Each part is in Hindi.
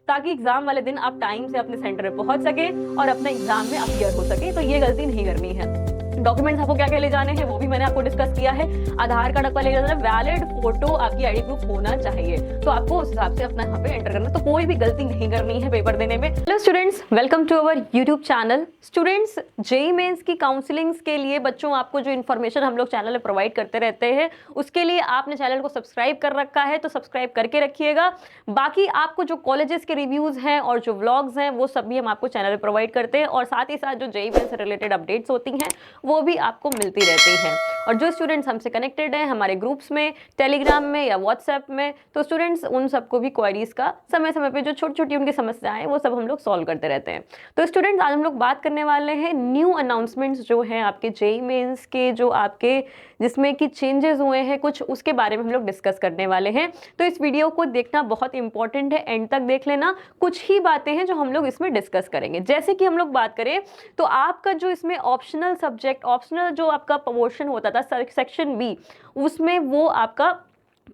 ताकि एग्जाम वाले दिन आप टाइम से अपने सेंटर पे पहुंच सके और अपने एग्जाम में अपीयर हो सके। तो ये गलती नहीं करनी है। डॉक्यूमेंट्स आपको क्या क्या ले जाने हैं वो भी मैंने आपको डिस्कस किया है। आधार कार्ड आपका ले जाना है, वैलिड फोटो आपकी आईडी प्रूफ होना चाहिए। तो आपको उस हिसाब से अपना यहाँ पे एंटर करना, तो कोई भी गलती नहीं करनी है पेपर देने में। Hello students, welcome to our YouTube channel. Students, JEE mains की काउंसलिंग्स के लिए बच्चों आपको जो इन्फॉर्मेशन हम लोग चैनल में प्रोवाइड करते रहते हैं, उसके लिए आपने चैनल को सब्सक्राइब कर रखा है तो सब्सक्राइब करके रखिएगा। बाकी आपको जो कॉलेजेस के रिव्यूज हैं और जो व्लॉग्स हैं वो सब भी हम आपको चैनल पर प्रोवाइड करते हैं, और साथ ही साथ जो जेईई मेंस से रिलेटेड अपडेट्स होती हैं वो भी आपको मिलती रहती हैं। और जो स्टूडेंट्स हमसे कनेक्टेड हैं हमारे ग्रुप्स में, टेलीग्राम में या व्हाट्सएप में, तो स्टूडेंट्स उन सबको भी क्वेरीज का समय समय पे जो छोटी छोटी उनकी समस्याएं हैं वो सब हम लोग सॉल्व करते रहते हैं। तो स्टूडेंट्स, आज हम लोग बात करने वाले हैं न्यू अनाउंसमेंट्स जो हैं आपके जेईई मेंस के, जो आपके जिसमें कि चेंजेस हुए हैं कुछ, उसके बारे में हम लोग डिस्कस करने वाले हैं। तो इस वीडियो को देखना बहुत इंपॉर्टेंट है, एंड तक देख लेना। कुछ ही बातें हैं जो हम लोग इसमें डिस्कस करेंगे। जैसे कि हम लोग बात करें तो आपका जो इसमें ऑप्शनल सब्जेक्ट, ऑप्शनल जो आपका पोर्शन होता था सेक्शन बी, उसमें वो आपका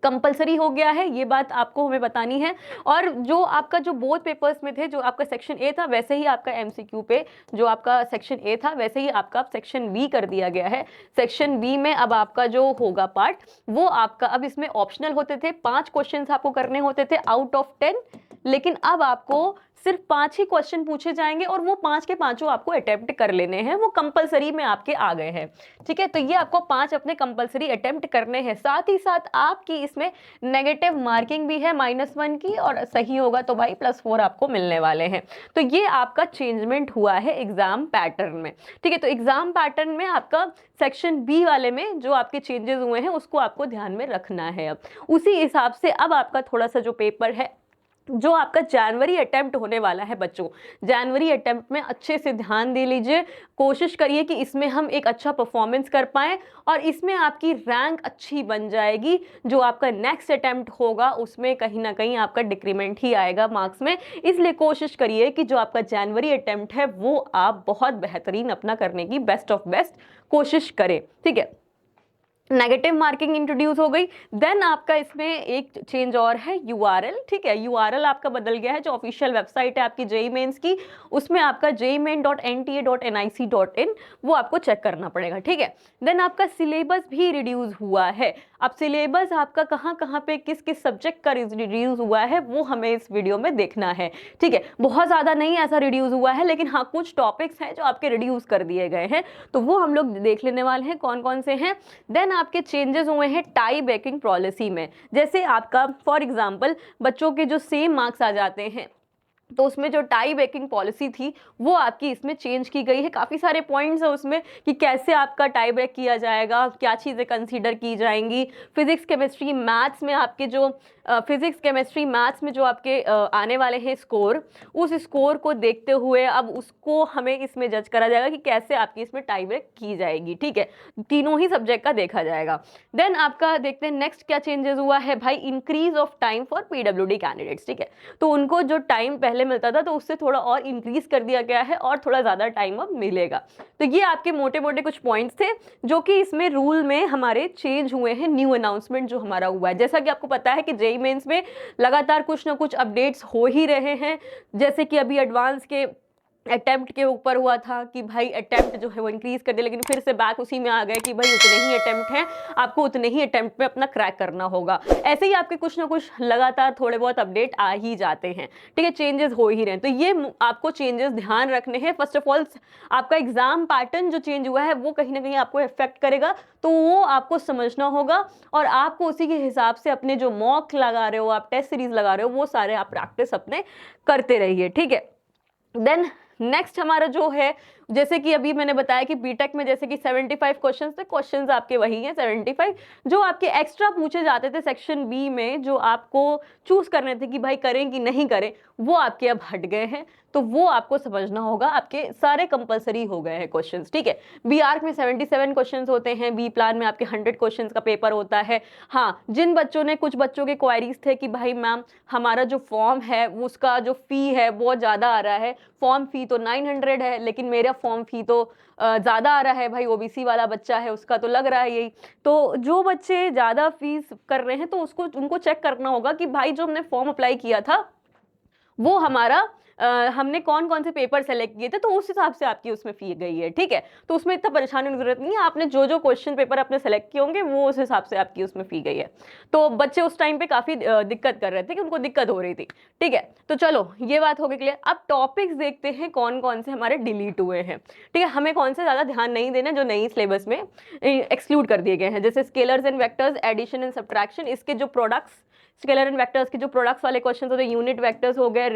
कंपलसरी हो गया है, ये बात आपको हमें बतानी है। और जो आपका जो बोथ पेपर्स में थे, जो आपका सेक्शन ए था वैसे ही आपका एमसीक्यू पे जो आपका सेक्शन ए था वैसे ही आपका सेक्शन बी कर दिया गया है। सेक्शन बी में अब आपका जो होगा पार्ट, वो आपका अब इसमें ऑप्शनल होते थे, 5 क्वेश्चंस आपको करने होते थे आउट ऑफ 10, लेकिन अब आपको सिर्फ 5 ही क्वेश्चन पूछे जाएंगे और वो 5 के 5 आपको अटेम्प्ट कर लेने हैं, वो कंपलसरी में आपके आ गए हैं। ठीक है, तो ये आपको 5 अपने कंपलसरी अटेम्प्ट करने हैं। साथ ही साथ आपकी इसमें नेगेटिव मार्किंग भी है -1 की, और सही होगा तो भाई +4 आपको मिलने वाले हैं। तो ये आपका चेंजमेंट हुआ है एग्जाम पैटर्न में। ठीक है, तो एग्जाम पैटर्न में आपका सेक्शन बी वाले में जो आपके चेंजेस हुए हैं उसको आपको ध्यान में रखना है। अब उसी हिसाब से अब आपका थोड़ा सा जो पेपर है, जो आपका जनवरी अटेम्प्ट होने वाला है बच्चों, जनवरी अटेम्प्ट में अच्छे से ध्यान दे लीजिए। कोशिश करिए कि इसमें हम एक अच्छा परफॉर्मेंस कर पाएं और इसमें आपकी रैंक अच्छी बन जाएगी। जो आपका नेक्स्ट अटेम्प्ट होगा उसमें कहीं ना कहीं आपका डिक्रीमेंट ही आएगा मार्क्स में, इसलिए कोशिश करिए कि जो आपका जनवरी अटेम्प्ट है वो आप बहुत बेहतरीन अपना करने की बेस्ट ऑफ बेस्ट कोशिश करें। ठीक है, नेगेटिव मार्किंग इंट्रोड्यूस हो गई। देन आपका इसमें एक चेंज और है यूआरएल। ठीक है, यूआरएल आपका बदल गया है। जो ऑफिशियल वेबसाइट है आपकी जेईई मेंस की, उसमें आपका jeimain.nta.nic.in वो आपको चेक करना पड़ेगा। ठीक है, देन आपका सिलेबस भी रिड्यूस हुआ है। अब सिलेबस आपका कहाँ कहाँ पे किस किस सब्जेक्ट का रिड्यूस हुआ है वो हमें इस वीडियो में देखना है। ठीक है, बहुत ज़्यादा नहीं ऐसा रिड्यूस हुआ है, लेकिन हाँ कुछ टॉपिक्स हैं जो आपके रिड्यूस कर दिए गए हैं, तो वो हम लोग देख लेने वाले हैं कौन कौन से हैं। देन आपके चेंजेस हुए हैं टाई ब्रेकिंग पॉलिसी में। जैसे आपका फॉर एग्जांपल बच्चों के जो सेम मार्क्स आ जाते हैं, तो उसमें जो टाई ब्रेकिंग पॉलिसी थी वो आपकी इसमें चेंज की गई है। काफ़ी सारे पॉइंट्स हैं उसमें कि कैसे आपका टाई ब्रेक किया जाएगा, क्या चीज़ें कंसीडर की जाएंगी। फिजिक्स केमिस्ट्री मैथ्स में आपके जो फिजिक्स केमिस्ट्री मैथ्स में जो आपके आने वाले हैं स्कोर, उस स्कोर को देखते हुए अब उसको हमें इसमें जज करा जाएगा कि कैसे आपकी इसमें टाई ब्रेक की जाएगी। ठीक है, तीनों ही सब्जेक्ट का देखा जाएगा। देन आपका देखते हैं नेक्स्ट क्या चेंजेस हुआ है भाई, increase of time for PWD candidates. ठीक है, तो उनको जो टाइम पहले मिलता था तो उससे थोड़ा और इंक्रीज कर दिया गया है और थोड़ा ज़्यादा टाइम अब मिलेगा। तो ये आपके मोटे मोटे कुछ पॉइंट्स थे जो कि इसमें रूल में हमारे चेंज हुए हैं, न्यू अनाउंसमेंट जो हमारा हुआ है। जैसा कि आपको पता है कि जेईई मेंस में लगातार कुछ ना कुछ अपडेट्स हो ही रहे हैं। जैसे कि अभी एडवांस के अटेम्प्ट के ऊपर हुआ था कि भाई अटेम्प्ट जो है वो इंक्रीज कर दे, लेकिन फिर से बैक उसी में आ गए कि भाई उतने ही अटेम्प्ट हैं, आपको उतने ही अटेम्प्ट पे अपना क्रैक करना होगा। ऐसे ही आपके कुछ ना कुछ लगातार थोड़े बहुत अपडेट आ ही जाते हैं। ठीक है, चेंजेस हो ही रहे हैं, तो ये आपको चेंजेस ध्यान रखने हैं। फर्स्ट ऑफ ऑल आपका एग्जाम पैटर्न जो चेंज हुआ है वो कहीं ना कहीं आपको इफेक्ट करेगा, तो वो आपको समझना होगा और आपको उसी के हिसाब से अपने जो मॉक लगा रहे हो, आप टेस्ट सीरीज लगा रहे हो, वो सारे आप प्रैक्टिस अपने करते रहिए। ठीक है, देन नेक्स्ट हमारा जो है, जैसे कि अभी मैंने बताया कि बीटेक में जैसे कि 75 क्वेश्चंस थे, क्वेश्चंस आपके वही हैं 75। जो आपके एक्स्ट्रा पूछे जाते थे सेक्शन बी में, जो आपको चूज करने थे कि भाई करें कि नहीं करें, वो आपके अब हट गए हैं, तो वो आपको समझना होगा। आपके सारे कंपलसरी हो गए हैं क्वेश्चंस। ठीक है, बी आर्क में 77 क्वेश्चंस होते हैं, बी प्लान में आपके 100 क्वेश्चंस का पेपर होता है। हाँ, जिन बच्चों ने, कुछ बच्चों के क्वायरीज थे कि भाई मैम हमारा जो फॉर्म है उसका जो फी है बहुत ज़्यादा आ रहा है, फॉर्म फी तो 900 है लेकिन मेरा फॉर्म फी तो ज़्यादा आ रहा है, भाई ओबीसी वाला बच्चा है उसका तो लग रहा है यही। तो जो बच्चे ज़्यादा फीस कर रहे हैं तो उसको उनको चेक करना होगा कि भाई जो हमने फॉर्म अप्लाई किया था वो हमारा हमने कौन कौन से पेपर सेलेक्ट किए थे तो उस हिसाब से आपकी उसमें फी गई है, ठीक है। तो उसमें इतना परेशानी की जरूरत नहीं है, आपने जो जो क्वेश्चन पेपर अपने सेलेक्ट किए होंगे वो उस हिसाब से आपकी उसमें फी गई है। तो बच्चे उस टाइम पे काफी दिक्कत कर रहे थे कि उनको दिक्कत हो रही थी, ठीक है। तो चलो ये बात हो गई क्लियर। अब टॉपिक्स देखते हैं कौन कौन से हमारे डिलीट हुए हैं, ठीक है। हमें कौन से ज्यादा ध्यान नहीं देना जो नई सिलेबस में एक्सक्लूड कर दिए गए हैं, जैसे scalars and vectors, addition and subtraction, इसके जो प्रोडक्ट्स, स्केलर एंड वेक्टर्स के जो प्रोडक्ट्स वाले क्वेश्चन होते हैं, यूनिट वेक्टर्स हो गए,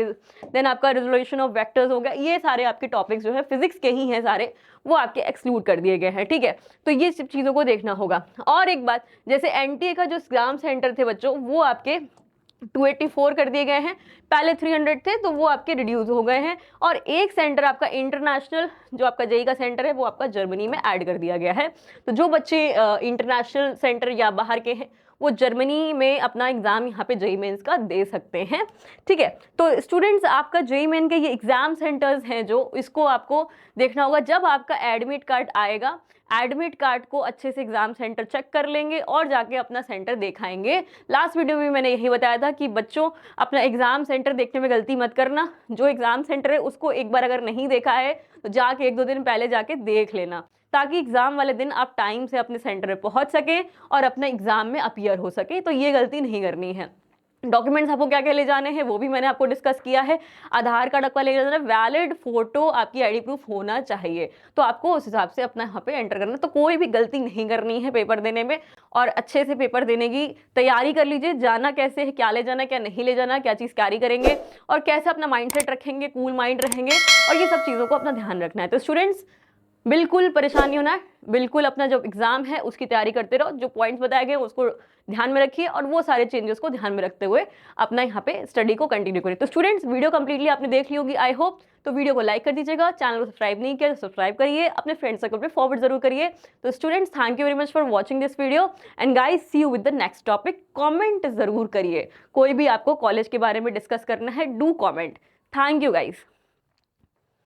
देन आपका रिजोल्यूशन ऑफ वेक्टर्स हो गया, ये सारे आपके टॉपिक्स जो है फिजिक्स के ही हैं सारे, वो आपके एक्सक्लूड कर दिए गए हैं, ठीक है। तो ये सब चीज़ों को देखना होगा। और एक बात, जैसे एनटीए का जो एग्जाम सेंटर थे बच्चों, वो आपके 284 कर दिए गए हैं, पहले 300 थे तो वो आपके रिड्यूस हो गए हैं। और एक सेंटर आपका इंटरनेशनल जो आपका जेई का सेंटर है वो आपका जर्मनी में ऐड कर दिया गया है। तो जो बच्चे इंटरनेशनल सेंटर या बाहर के हैं वो जर्मनी में अपना एग्जाम यहाँ पे जेई मेंस का दे सकते हैं, ठीक है। तो स्टूडेंट्स, आपका जेई मेन के ये एग्जाम सेंटर्स हैं जो इसको आपको देखना होगा। जब आपका एडमिट कार्ड आएगा, एडमिट कार्ड को अच्छे से एग्जाम सेंटर चेक कर लेंगे और जाके अपना सेंटर दिखाएंगे। लास्ट वीडियो में मैंने यही बताया था कि बच्चों अपना एग्जाम सेंटर देखने में गलती मत करना। जो एग्जाम सेंटर है उसको एक बार अगर नहीं देखा है तो जाके 1-2 दिन पहले जाके देख लेना, ताकि एग्जाम वाले दिन आप टाइम से अपने सेंटर पे पहुंच सके और अपने एग्जाम में अपीयर हो सके। तो ये गलती नहीं करनी है। डॉक्यूमेंट्स आपको क्या क्या ले जाने हैं वो भी मैंने आपको डिस्कस किया है। आधार कार्ड आपका ले जाना है, वैलिड फोटो आपकी आईडी प्रूफ होना चाहिए। तो आपको उस हिसाब से अपना यहाँ पे एंटर करना है। तो कोई भी गलती नहीं करनी है पेपर देने में, और अच्छे से पेपर देने की तैयारी कर लीजिए। जाना कैसे है, क्या ले जाना, क्या नहीं ले जाना, क्या चीज़ कैरी करेंगे और कैसे अपना माइंड सेट रखेंगे, कूल माइंड रहेंगे, और ये सब चीज़ों को अपना ध्यान रखना है। तो स्टूडेंट्स, बिल्कुल परेशान नहीं होना है, बिल्कुल अपना जो एग्जाम है उसकी तैयारी करते रहो। जो पॉइंट्स बताए गए उसको ध्यान में रखिए और वो सारे चेंजेस को ध्यान में रखते हुए अपना यहाँ पे स्टडी को कंटिन्यू करिए। तो स्टूडेंट्स, वीडियो कंप्लीटली आपने देख ली होगी आई होप। तो वीडियो को लाइक कर दीजिएगा, चैनल को सब्सक्राइब नहीं किया तो सब्सक्राइब करिए, अपने फ्रेंड सर्कल पे फॉरवर्ड जरूर करिए। तो students, thank you very much for watching this video and guys, see you with the next topic. Comment जरूर करिए, कोई भी आपको कॉलेज के बारे में डिस्कस करना है, do comment. Thank you guys.